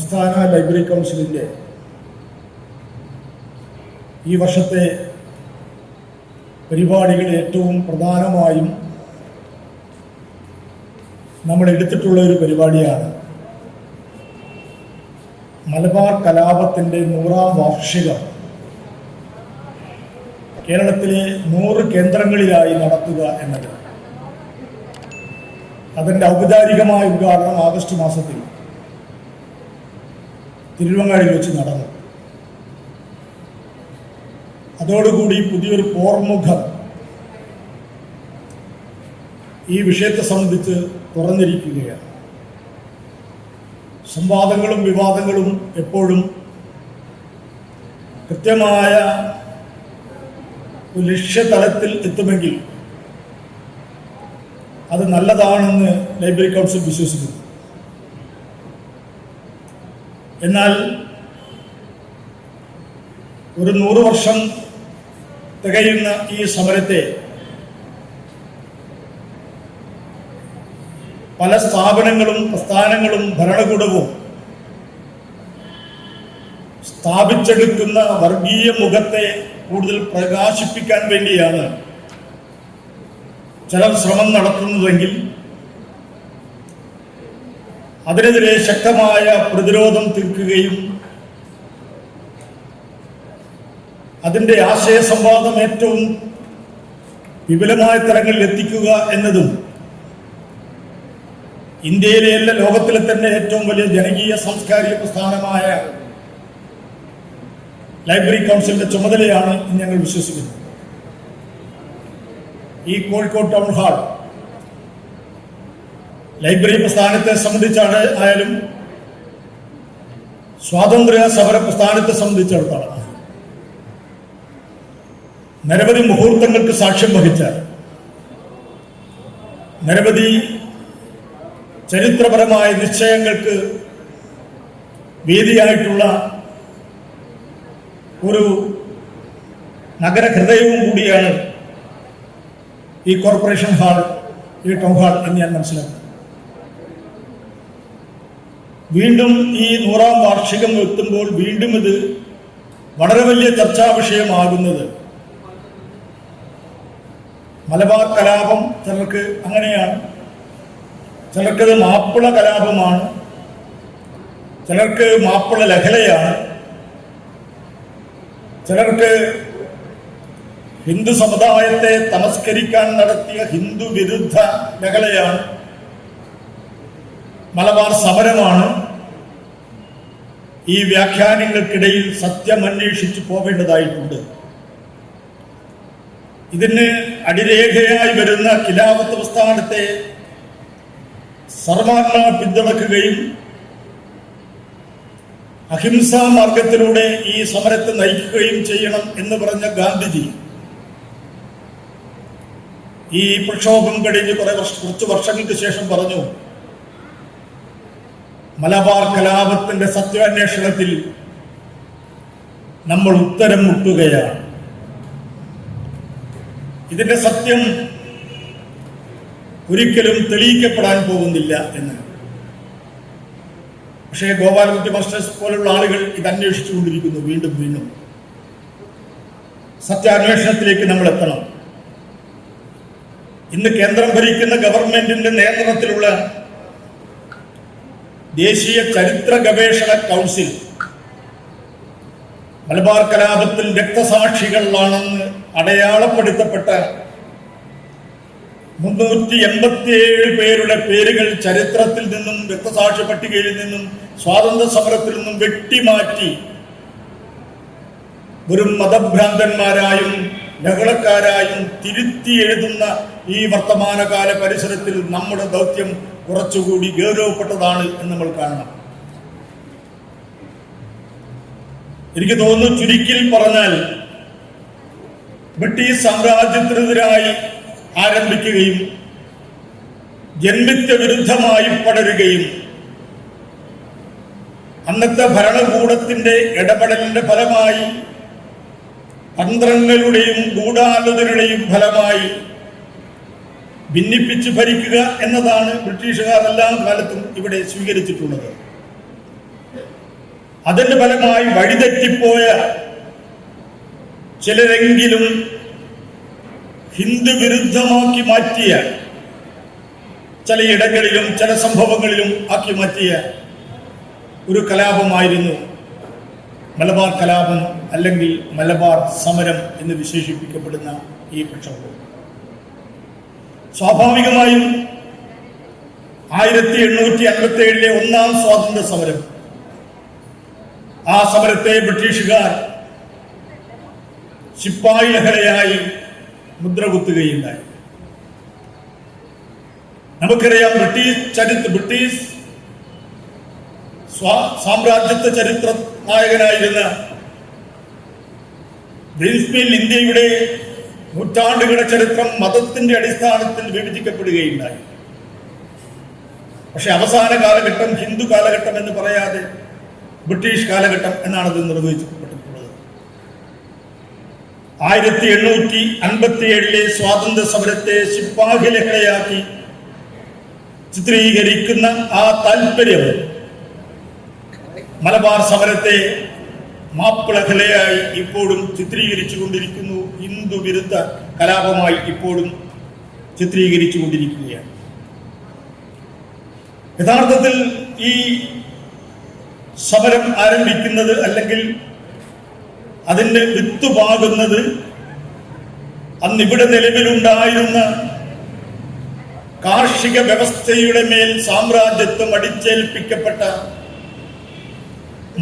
സംസ്ഥാന ലൈബ്രറി കൗൺസിലിൻ്റെ ഈ വർഷത്തെ പരിപാടികൾ ഏറ്റവും പ്രധാനമായും നമ്മൾ എടുത്തിട്ടുള്ള ഒരു പരിപാടിയാണ് മലബാർ കലാപത്തിൻ്റെ 100ാം വാർഷികം കേരളത്തിലെ 100 കേന്ദ്രങ്ങളിലായി നടത്തുക എന്നത്. അതിൻ്റെ ഔപചാരികമായ ഉദ്ഘാടനം ആഗസ്റ്റ് മാസത്തിൽ തിരുവങ്ങാടിയിൽ വെച്ച് നടന്നു. അതോടുകൂടി പുതിയൊരു പോർമുഖം ഈ വിഷയത്തെ സംബന്ധിച്ച് തുറന്നിരിക്കുകയാണ്. സംവാദങ്ങളും വിവാദങ്ങളും എപ്പോഴും കൃത്യമായ ഒരു ലക്ഷ്യതലത്തിൽ എത്തുമെങ്കിൽ അത് നല്ലതാണെന്ന് ലൈബ്രറി കൗൺസിൽ വിശ്വസിക്കുന്നു. എന്നാൽ ഒരു 100 വർഷം തികയുന്ന ഈ സമരത്തെ പല സ്ഥാപനങ്ങളും പ്രസ്ഥാനങ്ങളും ഭരണകൂടവും സ്ഥാപിച്ചെടുക്കുന്ന വർഗീയ മുഖത്തെ കൂടുതൽ പ്രകാശിപ്പിക്കാൻ വേണ്ടിയാണ് ചിലർ ശ്രമം നടത്തുന്നതെങ്കിൽ അതിനെതിരെ ശക്തമായ പ്രതിരോധം തീർക്കുകയും അതിൻ്റെ ആശയ സംവാദം ഏറ്റവും വിപുലമായ തലങ്ങളിൽ എത്തിക്കുക എന്നതും ഇന്ത്യയിലെയല്ല ലോകത്തിലെ തന്നെ ഏറ്റവും വലിയ ജനകീയ സാംസ്കാരിക പ്രസ്ഥാനമായ ലൈബ്രറി കൗൺസിലിന്റെ ചുമതലയാണ് എന്ന് ഞങ്ങൾ വിശ്വസിക്കുന്നത്. ഈ കോഴിക്കോട് ടൗൺ ഹാൾ ലൈബ്രറി പ്രസ്ഥാനത്തെ സംബന്ധിച്ചായാലും സ്വാതന്ത്ര്യ സമര പ്രസ്ഥാനത്തെ സംബന്ധിച്ചിടത്തോളം നിരവധി മുഹൂർത്തങ്ങൾക്ക് സാക്ഷ്യം വഹിച്ച, നിരവധി ചരിത്രപരമായ നിശ്ചയങ്ങൾക്ക് വേദിയായിട്ടുള്ള ഒരു നഗരഹൃദയവും കൂടിയാണ് ഈ കോർപ്പറേഷൻ ഹാൾ, ഈ ടൗൺ ഹാൾ എന്ന് ഞാൻ മനസ്സിലാക്കുന്നു. വീണ്ടും ഈ 100ാം വാർഷികം എത്തുമ്പോൾ വീണ്ടും ഇത് വളരെ വലിയ ചർച്ചാ വിഷയമാകുന്നത് മലബാർ കലാപം ചിലർക്ക് അങ്ങനെയാണ്, ചിലർക്കത് മാപ്പിള കലാപമാണ്, ചിലർക്ക് മാപ്പിള ലഹളയാണ്, ചിലർക്ക് ഹിന്ദു സമുദായത്തെ തമസ്കരിക്കാൻ നടത്തിയ ഹിന്ദു വിരുദ്ധ ലഹളയാണ്, മലബാർ സമരമാണ്. ഈ വ്യാഖ്യാനങ്ങൾക്കിടയിൽ സത്യം അന്വേഷിച്ചു പോവേണ്ടതായിട്ടുണ്ട്. ഇതിന് അടിരേഖയായി വരുന്ന ഖിലാഫത്ത് പ്രസ്ഥാനത്തെ സർവാത്മ പിന്തുണക്കുകയും അഹിംസാ മാർഗത്തിലൂടെ ഈ സമരത്തെ നയിക്കുകയും ചെയ്യണം എന്ന് പറഞ്ഞ ഗാന്ധിജി ഈ പ്രക്ഷോഭം കഴിഞ്ഞ് കുറച്ച് വർഷങ്ങൾക്ക് ശേഷം പറഞ്ഞു, മലബാർ കലാപത്തിന്റെ സത്യാന്വേഷണത്തിൽ നമ്മൾ ഉത്തരം മുട്ടുകയാണ്. ഇതിന്റെ സത്യം ഒരിക്കലും തെളിയിക്കപ്പെടാൻ പോകുന്നില്ല എന്ന്. പക്ഷേ ഗോപാലകുട്ടി മാസ്റ്റേഴ്സ് പോലുള്ള ആളുകൾ ഇത് അന്വേഷിച്ചുകൊണ്ടിരിക്കുന്നു. വീണ്ടും വീണ്ടും സത്യാന്വേഷണത്തിലേക്ക് നമ്മൾ എത്തണം. ഇന്ന് കേന്ദ്രം ഭരിക്കുന്ന ഗവൺമെന്റിന്റെ നിയന്ത്രണത്തിലുള്ള ദേശീയ ചരിത്ര ഗവേഷണ കൗൺസിൽ മലബാർ കലാപത്തിൽ രക്തസാക്ഷികളാണെന്ന് അടയാളപ്പെടുത്തപ്പെട്ട 387 പേരുടെ പേരുകൾ ചരിത്രത്തിൽ നിന്നും രക്തസാക്ഷി പട്ടികയിൽ നിന്നും സ്വാതന്ത്ര്യ സമരത്തിൽ നിന്നും വെട്ടിമാറ്റി വെറും മതഭ്രാന്തന്മാരായും ലഹളക്കാരായും തിരുത്തി എഴുതുന്ന ഈ വർത്തമാനകാല പരിസരത്തിൽ നമ്മുടെ ദൗത്യം കുറച്ചുകൂടി ഗൗരവപ്പെട്ടതാണ് എന്ന് നമ്മൾ കാണണം. എനിക്ക് തോന്നുന്നു, ചുരുക്കിൽ പറഞ്ഞാൽ ബ്രിട്ടീഷ് സാമ്രാജ്യത്തിനെതിരായി ആരംഭിക്കുകയും ജന്മിത്വ വിരുദ്ധമായി പടരുകയും അന്നത്തെ ഭരണകൂടത്തിന്റെ ഇടപെടലിന്റെ ഫലമായി തന്ത്രങ്ങളുടെയും ഗൂഢാലോചനയുടെയും ഫലമായി ഭിന്നിപ്പിച്ച് ഭരിക്കുക എന്നതാണ് ബ്രിട്ടീഷുകാർ എല്ലാ കാലത്തും ഇവിടെ സ്വീകരിച്ചിട്ടുള്ളത്. അതിന്റെ ഫലമായി വഴിതെറ്റിപ്പോയ ചിലരെങ്കിലും ഹിന്ദു വിരുദ്ധമാക്കി മാറ്റിയ ചില ഇടങ്ങളിലും ചില സംഭവങ്ങളിലും ആക്കി മാറ്റിയ ഒരു കലാപമായിരുന്നു മലബാർ കലാപം, അല്ലെങ്കിൽ മലബാർ സമരം എന്ന് വിശേഷിപ്പിക്കപ്പെടുന്ന ഈ പ്രക്ഷോഭം. സ്വാഭാവികമായും 1857 ഒന്നാം സ്വാതന്ത്ര്യ സമരം, ആ സമരത്തെ ബ്രിട്ടീഷുകാർ ശിപ്പായി ലഹളയായി മുദ്രകുത്തുകയുണ്ടായി. നമുക്കറിയാം, ബ്രിട്ടീഷ് സാമ്രാജ്യത്വ ചരിത്ര നായകനായിരുന്ന ഗ്രീൻസ്മിൽ ഇന്ത്യയുടെ നൂറ്റാണ്ടുകളുടെ ചരിത്രം മതത്തിന്റെ അടിസ്ഥാനത്തിൽ വിഭജിക്കപ്പെടുകയുണ്ടായി. പക്ഷെ അവസാന കാലഘട്ടം ഹിന്ദു കാലഘട്ടം എന്ന് പറയാതെ ബ്രിട്ടീഷ് കാലഘട്ടം എന്നാണ് അത് നിർവചിക്കപ്പെട്ടിട്ടുള്ളത്. 1857 സ്വാതന്ത്ര്യ സമരത്തെ ശിപ്പാഹി ലഹളയാക്കി ചിത്രീകരിക്കുന്ന ആ താല്പര്യം മലബാർ സമരത്തെ മാപ്പിളഹളയായി ഇപ്പോഴും ചിത്രീകരിച്ചു കൊണ്ടിരിക്കുന്നു. ഹിന്ദു വിരുദ്ധ കലാപമായി ഇപ്പോഴും ചിത്രീകരിച്ചു കൊണ്ടിരിക്കുകയാണ്. യഥാർത്ഥത്തിൽ ഈ സമരം ആരംഭിക്കുന്നത്, അല്ലെങ്കിൽ അതിന്റെ വിത്തുപാകുന്നത്, അന്നിവിടെ നിലവിലുണ്ടായിരുന്ന കാർഷിക വ്യവസ്ഥയുടെ മേൽ സാമ്രാജ്യത്വം അടിച്ചേൽപ്പിക്കപ്പെട്ട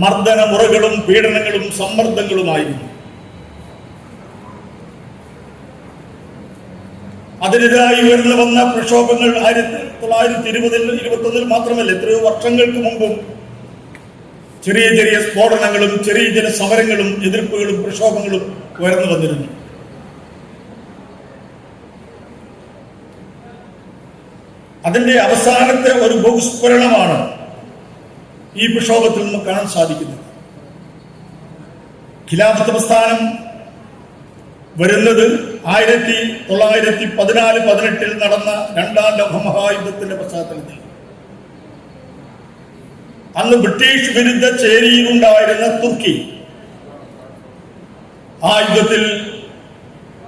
മർദ്ദന മുറകളും പീഡനങ്ങളും സമ്മർദ്ദങ്ങളുമായിരുന്നു. അതിനെതിരായി ഉയർന്നു വന്ന പ്രക്ഷോഭങ്ങൾ 1920-21 മാത്രമല്ല, എത്രയോ വർഷങ്ങൾക്ക് മുമ്പും ചെറിയ ചെറിയ സ്ഫോടനങ്ങളും ചെറിയ ചെറിയ സമരങ്ങളും എതിർപ്പുകളും പ്രക്ഷോഭങ്ങളും ഉയർന്നു വന്നിരുന്നു. അതിന്റെ അവസാനത്തെ ഒരു ബഹുസ്ഫുരണമാണ് ഈ പ്രക്ഷോഭത്തിൽ നിന്ന് കാണാൻ സാധിക്കുന്നത്. ഖിലാഫത്ത് പ്രസ്ഥാനം വരുന്നത് 1914-18 നടന്ന രണ്ടാം ലോകമഹായുദ്ധത്തിന്റെ പശ്ചാത്തലത്തിൽ. അന്ന് ബ്രിട്ടീഷ് വിരുദ്ധ ചേരിയിലുണ്ടായിരുന്ന തുർക്കി ആ യുദ്ധത്തിൽ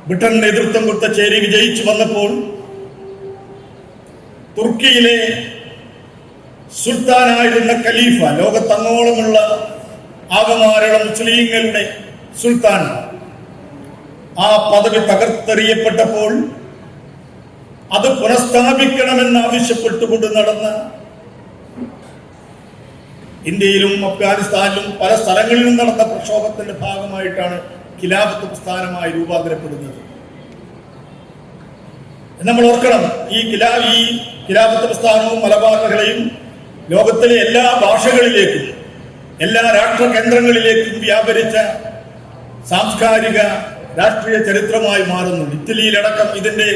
ബ്രിട്ടൻ നേതൃത്വം കൊടുത്ത ചേരി വിജയിച്ചു വന്നപ്പോൾ തുർക്കിയിലെ സുൽത്താനായിരുന്ന ഖലീഫ, ലോകത്തങ്ങോളമുള്ള ആകമാരുടെ മുസ്ലിങ്ങളുടെ സുൽത്താൻ, ആ പദവി തകർത്തെറിയപ്പെട്ടപ്പോൾ അത് പുനഃസ്ഥാപിക്കണമെന്ന് ആവശ്യപ്പെട്ടുകൊണ്ട് നടന്ന ഇന്ത്യയിലും അഫ്ഗാനിസ്ഥാനിലും പല സ്ഥലങ്ങളിലും നടന്ന പ്രക്ഷോഭത്തിന്റെ ഭാഗമായിട്ടാണ് ഖിലാഫത്ത് പ്രസ്ഥാനമായി രൂപാന്തരപ്പെടുന്നത്. നമ്മൾ ഓർക്കണം, ഈ ഖിലാഫത്ത് പ്രസ്ഥാനവും മലബാർ ലഹളയും ലോകത്തിലെ എല്ലാ ഭാഷകളിലേക്കും എല്ലാ രാഷ്ട്ര കേന്ദ്രങ്ങളിലേക്കും വ്യാപരിച്ച സാംസ്കാരിക രാഷ്ട്രീയ ചരിത്രമായി മാറുന്നുണ്ട്. ഇറ്റലിയിലടക്കം ഇതിന്റെ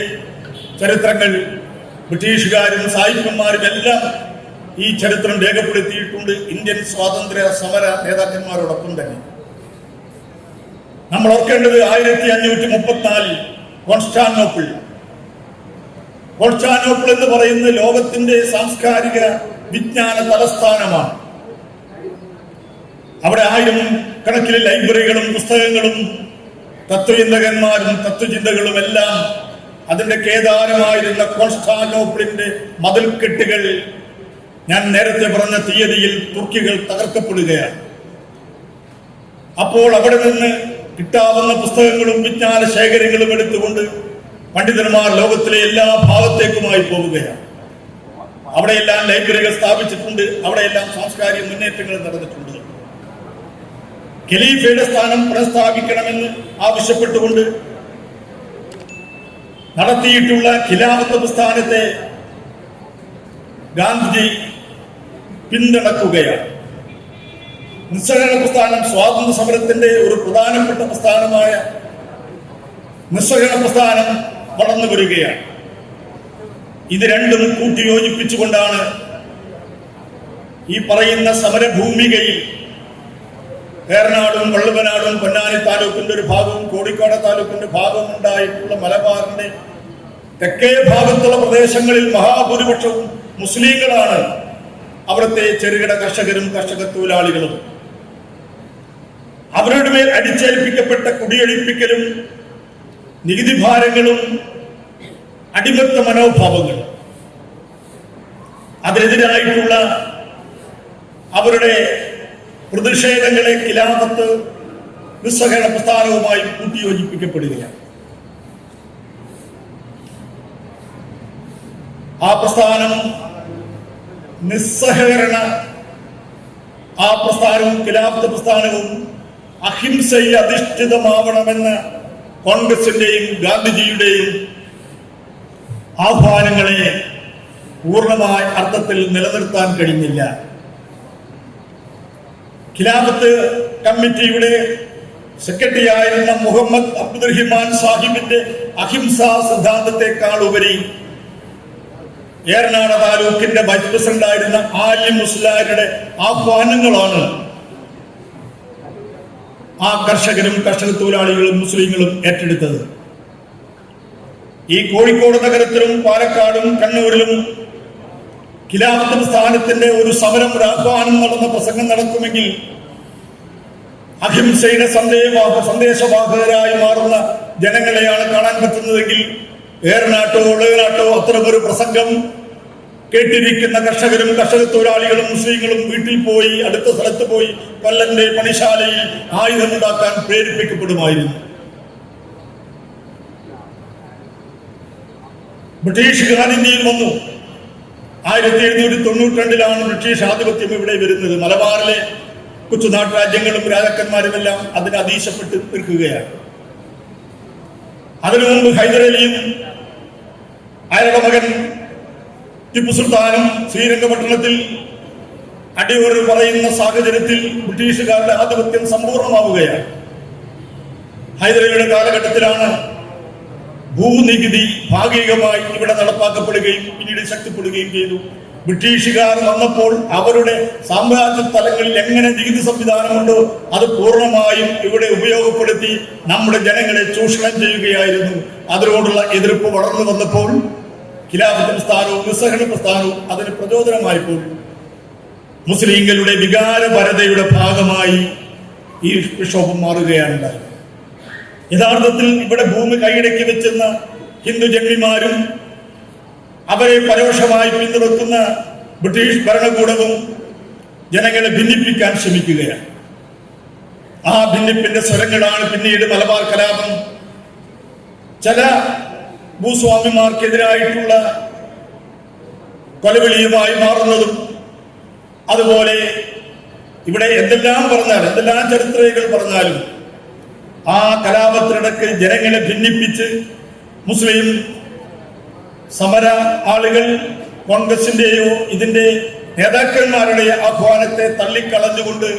ചരിത്രങ്ങൾ ബ്രിട്ടീഷുകാരും സാഹിത്യന്മാരും എല്ലാം ഈ ചരിത്രം രേഖപ്പെടുത്തിയിട്ടുണ്ട്, ഇന്ത്യൻ സ്വാതന്ത്ര്യ സമര നേതാക്കന്മാരോടൊപ്പം തന്നെ. നമ്മൾ ഓർക്കേണ്ടത് 1534 കോൺസ്റ്റാന്റിനോപ്പിൾ എന്ന് പറയുന്നത് ലോകത്തിന്റെ സാംസ്കാരിക വിജ്ഞാന തലസ്ഥാനമാണ്. അവിടെ 1000 കണക്കിന് ലൈബ്രറികളും പുസ്തകങ്ങളും തത്വചിന്തകന്മാരും തത്വചിന്തകളും എല്ലാം അതിന്റെ കേദാരമായിരുന്ന കോൺസ്റ്റാന്റിനോപ്പിളിന്റെ മതിൽക്കെട്ടുകൾ ഞാൻ നേരത്തെ പറഞ്ഞ തീയതിയിൽ തുർക്കികൾ തകർക്കപ്പെടുകയാണ്. അപ്പോൾ അവിടെ നിന്ന് കിട്ടാവുന്ന പുസ്തകങ്ങളും വിജ്ഞാന ശേഖരങ്ങളും എടുത്തുകൊണ്ട് പണ്ഡിതന്മാർ ലോകത്തിലെ എല്ലാ ഭാഗത്തേക്കുമായി പോവുകയാണ്. അവിടെയെല്ലാം ലൈബ്രറികൾ സ്ഥാപിച്ചിട്ടുണ്ട്, അവിടെയെല്ലാം സാംസ്കാരിക മുന്നേറ്റങ്ങൾ നടന്നിട്ടുണ്ട്. ഖലീഫയുടെ സ്ഥാനം പുനഃസ്ഥാപിക്കണമെന്ന് ആവശ്യപ്പെട്ടുകൊണ്ട് നടത്തിയിട്ടുള്ള ഖിലാഫത്ത് പ്രസ്ഥാനത്തെ ഗാന്ധിജി പിന്തുണക്കുകയാണ്. നിസ്സഹകരണ പ്രസ്ഥാനം സ്വാതന്ത്ര്യ സമരത്തിന്റെ ഒരു പ്രധാനപ്പെട്ട പ്രസ്ഥാനമായ നിസ്സഹകരണ പ്രസ്ഥാനം വളർന്നു വരികയാണ്. ഇത് രണ്ടും കൂട്ടിയോജിപ്പിച്ചുകൊണ്ടാണ് ഈ പറയുന്ന സമരഭൂമികയിൽ ഏറനാടും വള്ളുവനാടും പൊന്നാനി താലൂക്കിന്റെ ഒരു ഭാഗവും കോഴിക്കോട് താലൂക്കിന്റെ ഭാഗവും ഉണ്ടായിട്ടുള്ള മലബാറിന്റെ തെക്കേ ഭാഗത്തുള്ള പ്രദേശങ്ങളിൽ മഹാഭൂരിപക്ഷവും മുസ്ലിങ്ങളാണ്. അവിടുത്തെ ചെറുകിട കർഷകരും കർഷക തൊഴിലാളികളും അവരുടെ മേൽ അടിച്ചേൽപ്പിക്കപ്പെട്ട കുടിയൊഴിപ്പിക്കലും നികുതി ഭാരങ്ങളും അടിമത്ത മനോഭാവങ്ങളും അതിനെതിരായിട്ടുള്ള അവരുടെ പ്രതിഷേധങ്ങളെ ഖിലാഫത്ത് നിസ്സഹകരണ പ്രസ്ഥാനവുമായി കൂട്ടിയോജിപ്പിക്കപ്പെടുകയാണ്. ആ പ്രസ്ഥാനം നിസ്സഹകരണ ആ പ്രസ്ഥാനവും ഖിലാഫത്ത് പ്രസ്ഥാനവും അഹിംസയിൽ അധിഷ്ഠിതമാവണമെന്ന കോൺഗ്രസിന്റെയും ഗാന്ധിജിയുടെയും ആഹ്വാനങ്ങളെ പൂർണ്ണമായ അർത്ഥത്തിൽ നിലനിർത്താൻ കഴിഞ്ഞില്ല. ഖിലാഫത്ത് കമ്മിറ്റിയുടെ സെക്രട്ടറിയായിരുന്ന മുഹമ്മദ് അബ്ദുറഹിമാൻ സാഹിബിന്റെ അഹിംസാ സിദ്ധാന്തത്തെക്കാൾ ഉപരി ഏറനാട് താലൂക്കിന്റെ വൈസ് പ്രസിഡന്റായിരുന്ന ആലി മുസ്ലാരുടെ ആഹ്വാനങ്ങളാണ് ആ കർഷകരും കർഷക തൊഴിലാളികളും മുസ്ലിങ്ങളും ഏറ്റെടുത്തത്. ഈ കോഴിക്കോട് നഗരത്തിലും പാലക്കാടും കണ്ണൂരിലും ഖിലാഫത്ത് പ്രസ്ഥാനത്തിന്റെ ഒരു സമരം ആഹ്വാനം നടന്ന പ്രസംഗം നടക്കുമെങ്കിൽ അഹിംസയുടെ സന്ദേശവാഹകരായി മാറുന്ന ജനങ്ങളെയാണ് കാണാൻ പറ്റുന്നതെങ്കിൽ ഏറനാട്ടോ ഒളനാട്ടോ അത്തരമൊരു പ്രസംഗം കേട്ടിരിക്കുന്ന കർഷകരും കർഷക തൊഴിലാളികളും മുസ്ലിങ്ങളും വീട്ടിൽ പോയി അടുത്ത സ്ഥലത്ത് പോയി കൊല്ലന്റെ പണിശാലയിൽ ആയുധമുണ്ടാക്കാൻ പ്രേരിപ്പിക്കപ്പെടുമായിരുന്നു. ബ്രിട്ടീഷുകാർ ഇന്ത്യയിൽ വന്നു. 1792 ബ്രിട്ടീഷ് ആധിപത്യം ഇവിടെ വരുന്നത്. മലബാറിലെ കൊച്ചുനാട്ട് രാജ്യങ്ങളും രാജാക്കന്മാരുമെല്ലാം അതിന് അധീശപ്പെട്ട് നിൽക്കുകയാണ്. അതിനു മുമ്പ് ഹൈദരലിയും അയാളുടെ മകൻ ടിപ്പു സുൽത്താനും ശ്രീരംഗപട്ടണത്തിൽ അടിയോറ് പറയുന്ന സാഹചര്യത്തിൽ ബ്രിട്ടീഷുകാരുടെ ആധിപത്യം സമ്പൂർണ്ണമാവുകയാണ്. ഹൈദരലിയുടെ കാലഘട്ടത്തിലാണ് ഭൂനികുതി ഭാഗികമായി ഇവിടെ നടപ്പാക്കപ്പെടുകയും പിന്നീട് ശക്തിപ്പെടുകയും ചെയ്തു. ബ്രിട്ടീഷുകാർ വന്നപ്പോൾ അവരുടെ സാമ്രാജ്യ തലങ്ങളിൽ എങ്ങനെ നികുതി സംവിധാനമുണ്ടോ അത് പൂർണ്ണമായും ഇവിടെ ഉപയോഗപ്പെടുത്തി നമ്മുടെ ജനങ്ങളെ ചൂഷണം ചെയ്യുകയായിരുന്നു. അതിനോടുള്ള എതിർപ്പ് വളർന്നു വന്നപ്പോൾ ഖിലാഫത്ത് പ്രസ്ഥാനവും നിസ്സഹകരണ പ്രസ്ഥാനവും അതിന് പ്രചോദനമായപ്പോൾ മുസ്ലിങ്ങളുടെ വികാരപരതയുടെ ഭാഗമായി ഈ പ്രക്ഷോഭം മാറുകയാണുണ്ടായത്. യഥാർത്ഥത്തിൽ ഇവിടെ ഭൂമി കൈയടക്കി വെച്ചെന്ന ഹിന്ദു ജന്മിമാരും അവരെ പരോക്ഷമായി പിന്തുണക്കുന്ന ബ്രിട്ടീഷ് ഭരണകൂടവും ജനങ്ങളെ ഭിന്നിപ്പിക്കാൻ ശ്രമിക്കുകയാണ്. ആ ഭിന്നിപ്പിന്റെ സ്വരങ്ങളാണ് പിന്നീട് മലബാർ കലാപം, ചില ഭൂസ്വാമിമാർക്കെതിരായിട്ടുള്ള കൊലവിളിയുമായി മാറുന്നതും. അതുപോലെ ഇവിടെ എന്തെല്ലാം ചരിത്രങ്ങൾ പറഞ്ഞാലും ആ കലാപത്തിനിടക്ക് ജനങ്ങളെ ഭിന്നിപ്പിച്ച് മുസ്ലിം സമര ആളുകൾ കോൺഗ്രസിന്റെയോ ഇതിന്റെ നേതാക്കന്മാരുടെ ആഹ്വാനത്തെ തള്ളിക്കളഞ്ഞുകൊണ്ട്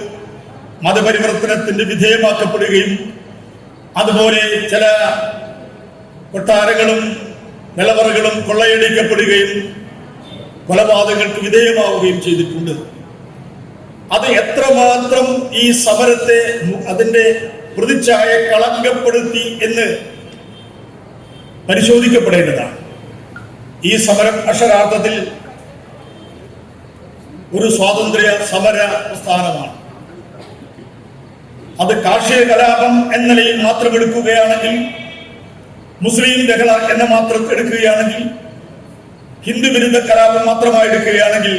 മതപരിവർത്തനത്തിന്റെ വിധേയമാക്കപ്പെടുകയും അതുപോലെ ചില കൊട്ടാരങ്ങളും നിലവറകളും കൊള്ളയടിക്കപ്പെടുകയും കൊലപാതകങ്ങൾക്ക് വിധേയമാവുകയും ചെയ്തിട്ടുണ്ട്. അത് എത്രമാത്രം ഈ സമരത്തെ അതിന്റെ പ്രതിച്ഛായ കളങ്കപ്പെടുത്തി എന്ന് പരിശോധിക്കപ്പെടേണ്ടതാണ്. ഈ സമരം അക്ഷരാർത്ഥത്തിൽ ഒരു സ്വാതന്ത്ര്യ സമര പ്രസ്ഥാനമാണ്. അത് കാർഷിക കലാപം എന്ന നിലയിൽ മാത്രം എടുക്കുകയാണെങ്കിൽ, മുസ്ലിം ലഹള എന്ന മാത്രം എടുക്കുകയാണെങ്കിൽ, ഹിന്ദു വിരുദ്ധ കലാപം മാത്രമായി എടുക്കുകയാണെങ്കിൽ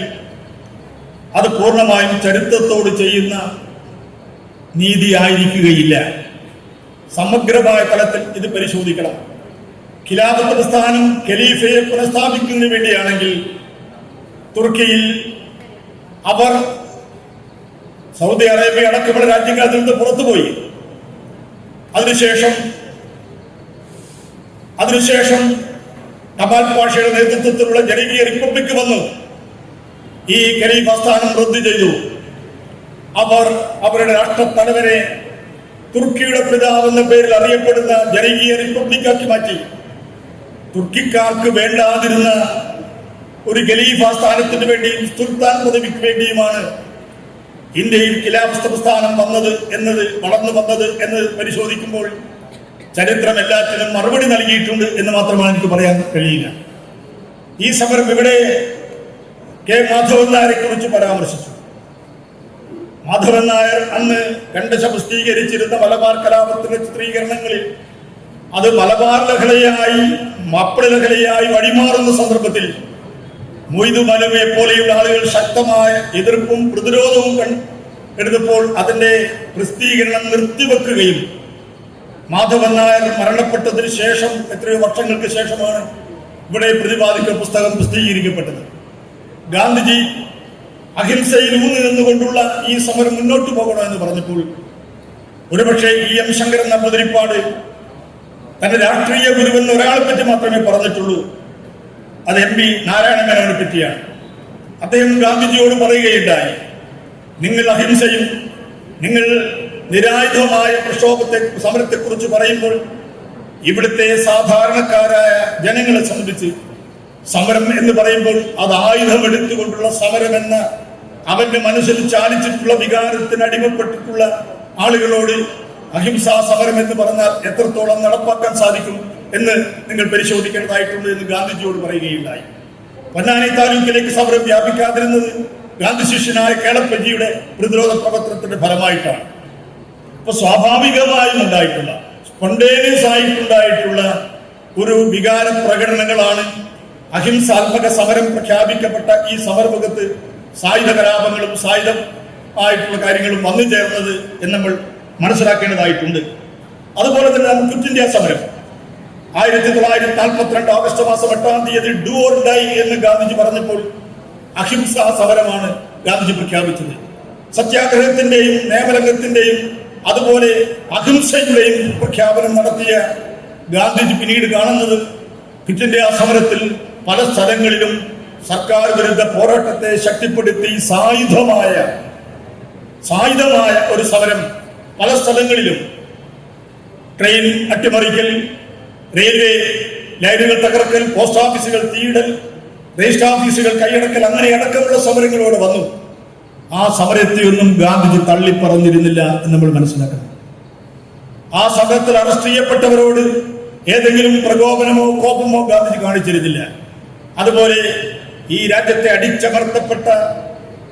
അത് പൂർണ്ണമായും ചരിത്രത്തോട് ചെയ്യുന്ന നീതിയായിരിക്കുകയില്ല. സമഗ്രമായ തലത്തിൽ ഇത് പരിശോധിക്കണം. ഖിലാഫത്ത് പ്രസ്ഥാനം ഖലീഫയെ പുനഃസ്ഥാപിക്കുന്നതിന് വേണ്ടിയാണെങ്കിൽ തുർക്കിയിൽ അവർ സൗദി അറേബ്യ അടക്കമുള്ള രാജ്യങ്ങളിൽ നിന്ന് പുറത്തുപോയി. അതിനുശേഷം കമാൽ പാഷയുടെ നേതൃത്വത്തിലുള്ള ജനകീയ റിപ്പബ്ലിക് വന്നു. ഈ ഖലീഫ സ്ഥാനം റദ്ദു ചെയ്തു. അവർ അവരുടെ രാഷ്ട്രത്തലവരെ തുർക്കിയുടെ പിതാവ് എന്ന പേരിൽ അറിയപ്പെടുന്ന ജനകീയ റിപ്പബ്ലിക്കാക്കി മാറ്റി. തുർക്കിക്കാർക്ക് വേണ്ടാതിരുന്ന ഒരു ഖലീഫ സ്ഥാനത്തിന് വേണ്ടിയും സുൽത്താൻ പദവിക്ക് വേണ്ടിയുമാണ് ഇന്ത്യയിൽ ഖിലാഫത്ത് പ്രസ്ഥാനം വളർന്നു വന്നത് എന്ന് പരിശോധിക്കുമ്പോൾ ചരിത്രം എല്ലാത്തിനും മറുപടി നൽകിയിട്ടുണ്ട് എന്ന് മാത്രമാണ് എനിക്ക് പറയാൻ കഴിയില്ല. ഈ സമരം ഇവിടെ കെ മാധവൻ നായരെ കുറിച്ച് പരാമർശിച്ചു. മാധവൻ നായർ അന്ന് കണ്ടശപുഷ്ടീകരിച്ചിരുന്ന മലബാർ കലാപത്തിന്റെ ചിത്രീകരണങ്ങളിൽ അത് മലബാർ ലഹളയായി മാപ്പിള ലഹളയായി വഴിമാറുന്ന സന്ദർഭത്തിൽ മൊയ്തു മലവയെ പോലെയുള്ള ആളുകൾ ശക്തമായ എതിർപ്പും പ്രതിരോധവും എടുത്തപ്പോൾ അതിന്റെ പ്രസിദ്ധീകരണം നിർത്തിവെക്കുകയും മാധവൻ നായർ മരണപ്പെട്ടതിന് ശേഷം എത്രയോ വർഷങ്ങൾക്ക് ശേഷമാണ് ഇവിടെ പ്രതിപാദിക്കുന്ന പുസ്തകം പ്രസിദ്ധീകരിക്കപ്പെട്ടത്. ഗാന്ധിജി അഹിംസയിൽ ഊന്നി നിന്നുകൊണ്ടുള്ള ഈ സമരം മുന്നോട്ട് പോകണമെന്ന് പറഞ്ഞപ്പോൾ ഒരുപക്ഷെ എം ശങ്കരൻ നമ്പൂതിരിപ്പാട് തന്റെ രാഷ്ട്രീയ ഗുരുവെന്ന് ഒരാളെ പറ്റി മാത്രമേ പറഞ്ഞിട്ടുള്ളൂ. അത് MP നാരായണ മേനോനെ പറ്റിയാണ്. അദ്ദേഹം ഗാന്ധിജിയോട് പറയുകയുണ്ടായി, നിങ്ങൾ അഹിംസയും നിങ്ങൾ നിരായുധമായ സമരത്തെക്കുറിച്ച് പറയുമ്പോൾ ഇവിടുത്തെ സാധാരണക്കാരായ ജനങ്ങളെ സംബന്ധിച്ച് സമരം എന്ന് പറയുമ്പോൾ അത് ആയുധമെടുത്തുകൊണ്ടുള്ള സമരമെന്ന അവന്റെ മനസ്സിൽ ചാലിച്ചിട്ടുള്ള വികാരത്തിന് അടിമപ്പെട്ടിട്ടുള്ള ആളുകളോട് അഹിംസാ സമരം എന്ന് പറഞ്ഞാൽ എത്രത്തോളം നടപ്പാക്കാൻ സാധിക്കും എന്ന് നിങ്ങൾ പരിശോധിക്കേണ്ടതായിട്ടുണ്ട് എന്ന് ഗാന്ധിജിയോട് പറയുകയുണ്ടായി. പൊന്നാനി താലൂക്കിലേക്ക് സമരം വ്യാപിക്കാതിരുന്നത് ഗാന്ധി ശിഷ്യനായ കേളപ്പജിയുടെ പ്രതിരോധ പ്രവർത്തനത്തിന്റെ ഫലമായിട്ടാണ്. ഇപ്പൊ സ്വാഭാവികമായും ഉണ്ടായിട്ടുള്ള സ്പോണ്ടേനിയസ് ആയിട്ടുണ്ടായിട്ടുള്ള ഒരു വികാര പ്രകടനങ്ങളാണ് അഹിംസാത്മക സമരം പ്രഖ്യാപിക്കപ്പെട്ട ഈ സമരമുഖത്ത് സായുധ കലാപങ്ങളും സായുധമായിട്ടുള്ള കാര്യങ്ങളും വന്നു ചേർന്നത് എന്ന് നമ്മൾ മനസ്സിലാക്കേണ്ടതായിട്ടുണ്ട്. അതുപോലെ തന്നെ നമുക്ക് ക്വിറ്റ് ഇന്ത്യ സമരം 1942 ഓഗസ്റ്റ് മാസം 8-ാം തീയതി ഡു ഓർ ഡൈ എന്ന് ഗാന്ധിജി പറഞ്ഞപ്പോൾ അഹിംസാ സമരമാണ് ഗാന്ധിജി പ്രഖ്യാപിച്ചത്. സത്യാഗ്രഹത്തിന്റെയും നിയമലംഘനത്തിന്റെയും അതുപോലെ അഹിംസയുടെയും പ്രഖ്യാപനം നടത്തിയ ഗാന്ധിജി പിന്നീട് കാണുന്നത് ക്വിറ്റ് ഇന്ത്യ സമരത്തിൽ പല സ്ഥലങ്ങളിലും സർക്കാർ വിരുദ്ധ പോരാട്ടത്തെ ശക്തിപ്പെടുത്തി സായുധമായ ഒരു സമരം പല സ്ഥലങ്ങളിലും ട്രെയിൻ അട്ടിമറിക്കൽ, റെയിൽവേ ലൈനുകൾ തകർക്കൽ, പോസ്റ്റ് ഓഫീസുകൾ തീയിടൽ, രജിസ്റ്റർ ഓഫീസുകൾ കൈയടക്കൽ, അങ്ങനെ അടക്കമുള്ള സമരങ്ങളോട് വന്നു. ആ സമരത്തെയൊന്നും ഗാന്ധിജി തള്ളിപ്പറഞ്ഞിരുന്നില്ല എന്ന് നമ്മൾ മനസ്സിലാക്കണം. ആ സമരത്തിൽ അറസ്റ്റ് ചെയ്യപ്പെട്ടവരോട് ഏതെങ്കിലും പ്രകോപനമോ കോപമോ ഗാന്ധിജി കാണിച്ചിരുന്നില്ല. അതുപോലെ ഈ രാജ്യത്തെ അടിച്ചമർത്തപ്പെട്ട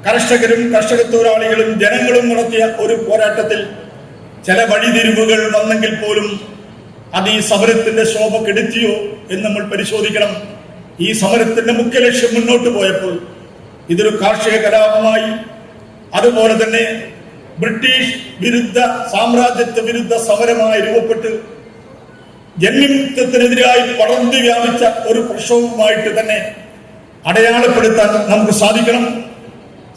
കർഷകരും കർഷക തൊഴിലാളികളും ജനങ്ങളും നടത്തിയ ഒരു പോരാട്ടത്തിൽ ചില വഴിതിരിവുകൾ വന്നെങ്കിൽ പോലും അത് ഈ സമരത്തിന്റെ ശോഭ കെടുത്തിയോ എന്ന് നമ്മൾ പരിശോധിക്കണം. ഈ സമരത്തിന്റെ മുഖ്യ ലക്ഷ്യം മുന്നോട്ട് പോയപ്പോൾ ഇതൊരു കാർഷിക കലാപമായി, അതുപോലെ തന്നെ ബ്രിട്ടീഷ് വിരുദ്ധ സാമ്രാജ്യത്വ വിരുദ്ധ സമരമായി രൂപപ്പെട്ട് ജന്മിത്വത്തിനെതിരായി പടർന്നു വ്യാപിച്ച ഒരു പ്രക്ഷോഭമായിട്ട് തന്നെ അടയാളപ്പെടുത്താൻ നമുക്ക് സാധിക്കണം.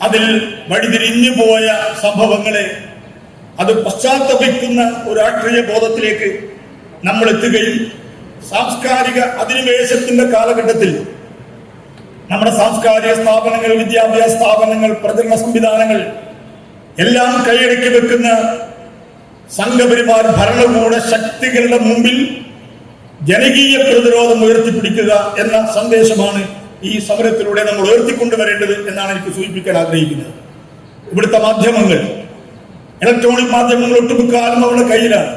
അതിൽ വഴിതിരിഞ്ഞു പോയ സംഭവങ്ങളെ അത് പശ്ചാത്തപിക്കുന്ന ഒരു രാഷ്ട്രീയ ബോധത്തിലേക്ക് നമ്മൾ എത്തുകയും സാംസ്കാരിക അധിനിവേശത്തിന്റെ കാലഘട്ടത്തിൽ നമ്മുടെ സാംസ്കാരിക സ്ഥാപനങ്ങൾ, വിദ്യാഭ്യാസ സ്ഥാപനങ്ങൾ, പ്രചരണ സംവിധാനങ്ങൾ എല്ലാം കൈയടക്കി വെക്കുന്ന സംഘപരിവാർ ഭരണകൂട ശക്തികളുടെ മുമ്പിൽ ജനകീയ പ്രതിരോധം ഉയർത്തിപ്പിടിക്കുക എന്ന സന്ദേശമാണ് ഈ സമരത്തിലൂടെ നമ്മൾ ഉയർത്തിക്കൊണ്ടുവരേണ്ടത് എന്നാണ് എനിക്ക് സൂചിപ്പിക്കാൻ ആഗ്രഹിക്കുന്നത്. ഇവിടുത്തെ മാധ്യമങ്ങൾ, ഇലക്ട്രോണിക് മാധ്യമങ്ങൾ ഒട്ടുമുക്കാലും അവരുടെ കയ്യിലാണ്.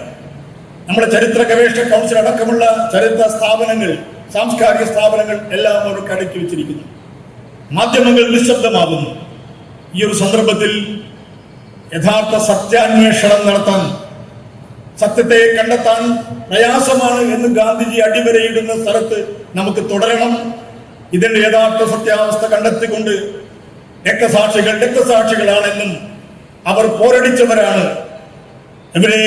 നമ്മുടെ ചരിത്ര ഗവേഷണ കൗൺസിൽ അടക്കമുള്ള ചരിത്ര സ്ഥാപനങ്ങൾ, സാംസ്കാരിക സ്ഥാപനങ്ങൾ എല്ലാം അവർക്ക് അടക്കി വെച്ചിരിക്കുന്നു. മാധ്യമങ്ങൾ നിശബ്ദമാകുന്നു. ഈ ഒരു സന്ദർഭത്തിൽ യഥാർത്ഥ സത്യാന്വേഷണം നടത്താൻ, സത്യത്തെ കണ്ടെത്താൻ പ്രയാസമാണ് എന്ന് ഗാന്ധിജി അടിവരയിടുന്ന സ്ഥലത്ത് നമുക്ക് തുടരണം. ഇതിന്റെ യഥാർത്ഥ സത്യാവസ്ഥ കണ്ടെത്തിക്കൊണ്ട് രക്തസാക്ഷികളാണെന്നും അവർ പോരടിച്ചവരാണ്. ഇവരെ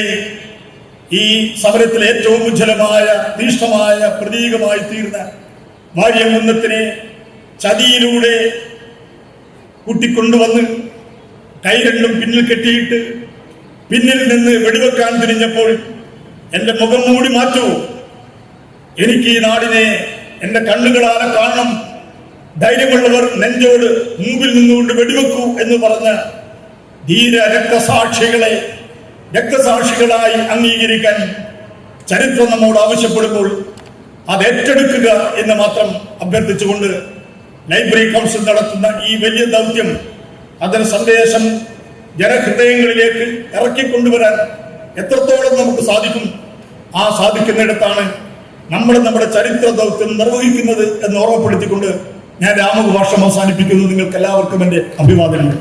ഈ സമരത്തിൽ ഏറ്റവും ഉജ്ജ്വലമായ തീഷ്ണമായ പ്രതീകമായി തീർന്ന വാര്യംകുന്നത്തിനെ ചതിയിലൂടെ കൂട്ടിക്കൊണ്ടുവന്ന് കൈ രണ്ടും പിന്നിൽ കെട്ടിയിട്ട് പിന്നിൽ നിന്ന് വെടിവെക്കാൻ തിരിഞ്ഞപ്പോൾ എന്റെ മുഖം മൂടി മാറ്റൂ, എനിക്ക് ഈ നാടിനെ എന്റെ കണ്ണുകളാലെ കാണണം, ധൈര്യമുള്ളവർ നെഞ്ചോട് മുമ്പിൽ നിന്നുകൊണ്ട് വെടിവെക്കൂ എന്ന് പറഞ്ഞ ധീര രക്തസാക്ഷികളായി അംഗീകരിക്കാൻ ചരിത്രം നമ്മോട് ആവശ്യപ്പെടുമ്പോൾ അത് ഏറ്റെടുക്കുക എന്ന് മാത്രം അഭ്യർത്ഥിച്ചുകൊണ്ട് ലൈബ്രറി കൗൺസിൽ നടത്തുന്ന ഈ വലിയ ദൗത്യം, അതിന് സന്ദേശം ജനഹൃദയങ്ങളിലേക്ക് ഇറക്കിക്കൊണ്ടുവരാൻ എത്രത്തോളം നമുക്ക് സാധിക്കും, ആ സാധിക്കുന്നിടത്താണ് നമ്മുടെ ചരിത്ര ദൗത്യം നിർവഹിക്കുന്നത് എന്ന് ഓർമ്മപ്പെടുത്തിക്കൊണ്ട് ഞാൻ രാമകുഭാഷം അവസാനിപ്പിക്കുന്നു. നിങ്ങൾക്ക് എല്ലാവർക്കും എൻ്റെ അഭിവാദനങ്ങൾ.